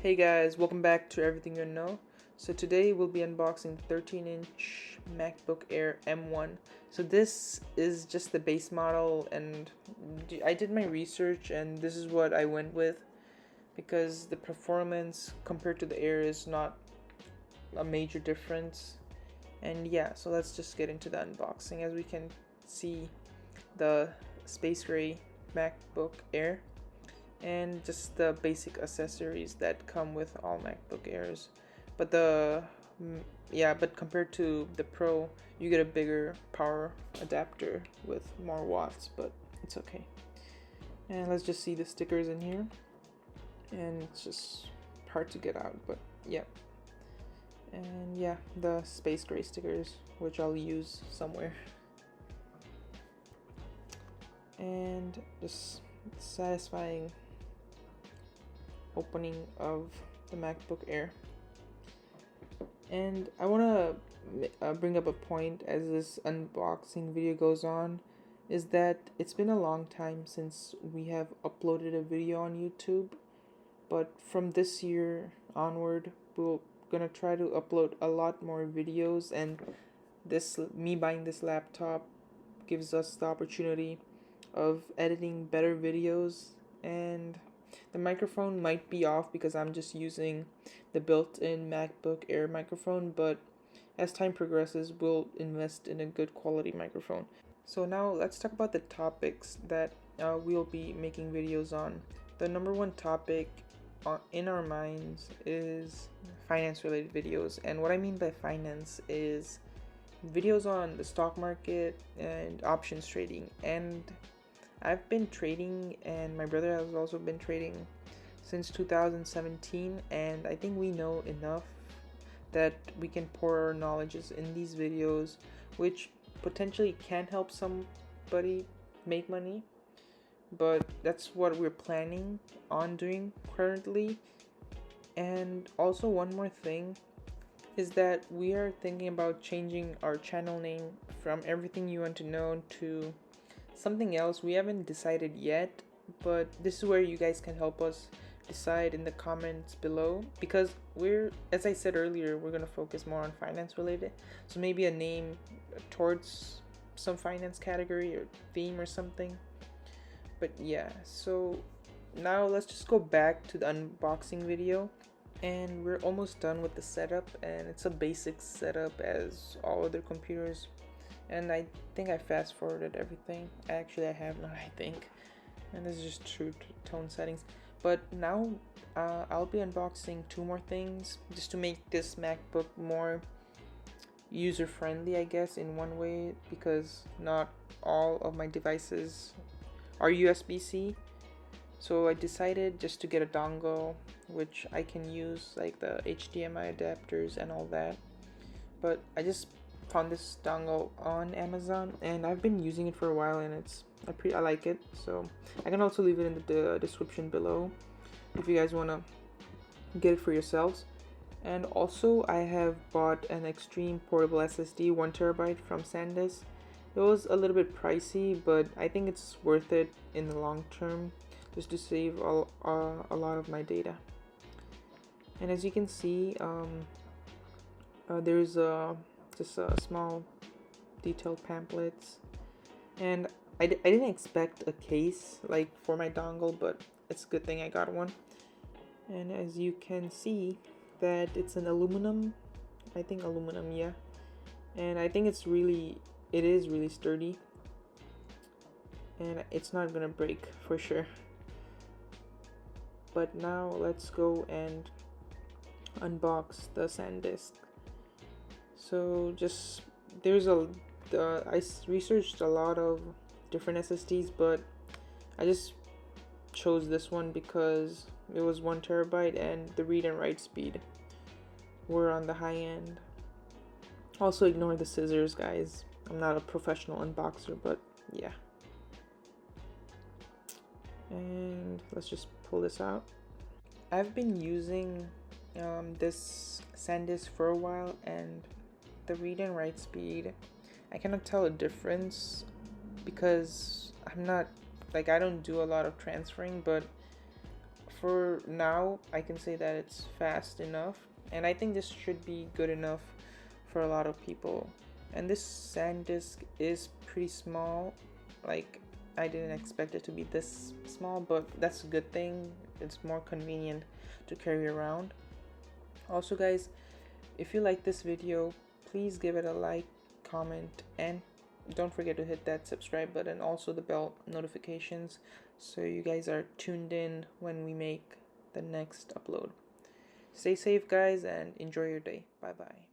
Hey guys, welcome back to Everything You Know. So today we'll be unboxing the 13-inch MacBook Air M1. So this is just the base model, and I did my research and this is what I went with because the performance compared to the Air is not a major difference. And yeah, so let's just get into the unboxing. As we can see, the space gray MacBook Air and just the basic accessories that come with all MacBook Airs. But but compared to the Pro, you get a bigger power adapter with more watts, but it's okay. And let's just see the stickers in here, and it's just hard to get out, but yeah. And yeah, the space gray stickers, which I'll use somewhere. And just satisfying opening of the MacBook Air. And I want to bring up a point as this unboxing video goes on, is that it's been a long time since we have uploaded a video on YouTube, but from this year onward we're gonna try to upload a lot more videos, and me buying this laptop gives us the opportunity of editing better videos. And the microphone might be off because I'm just using the built-in MacBook Air microphone, but as time progresses, we'll invest in a good quality microphone. So now let's talk about the topics that we'll be making videos on. The number one topic in our minds is finance-related videos, and what I mean by finance is videos on the stock market and options trading. And I've been trading, and my brother has also been trading since 2017, and I think we know enough that we can pour our knowledges in these videos, which potentially can help somebody make money, but that's what we're planning on doing currently. And also one more thing is that we are thinking about changing our channel name from Everything You Want to Know to something else. We haven't decided yet, but this is where you guys can help us decide in the comments below, because as I said earlier, we're gonna focus more on finance related, so maybe a name towards some finance category or theme or something. But yeah, so now let's just go back to the unboxing video, and we're almost done with the setup, and it's a basic setup as all other computers. And I think I fast forwarded everything. Actually, I have not, I think. And this is just true tone settings. But now I'll be unboxing two more things just to make this MacBook more user friendly, I guess, in one way, because not all of my devices are USB-C. So I decided just to get a dongle, which I can use like the HDMI adapters and all that. But I just found this dongle on Amazon, and I've been using it for a while, and I like it. So I can also leave it in the description below if you guys want to get it for yourselves. And also I have bought an extreme portable SSD 1TB from SanDisk. It was a little bit pricey, but I think it's worth it in the long term, just to save a lot of my data. And as you can see, there's just a small detailed pamphlets, and I didn't expect a case like for my dongle, but it's a good thing I got one. And as you can see, that it's an aluminum, I think aluminum, yeah, and I think it is really sturdy, and it's not gonna break for sure. But now let's go and unbox the SanDisk. So I researched a lot of different SSDs, but I just chose this one because it was 1TB and the read and write speed were on the high end. Also ignore the scissors, guys. I'm not a professional unboxer, but yeah. And let's just pull this out. I've been using this SanDisk for a while, and the read and write speed, I cannot tell a difference because I don't do a lot of transferring, but for now, I can say that it's fast enough, and I think this should be good enough for a lot of people. And this SanDisk is pretty small. Like, I didn't expect it to be this small, but that's a good thing. It's more convenient to carry around. Also guys, if you like this video, please give it a like, comment, and don't forget to hit that subscribe button, also the bell notifications, so you guys are tuned in when we make the next upload. Stay safe guys, and enjoy your day. Bye bye.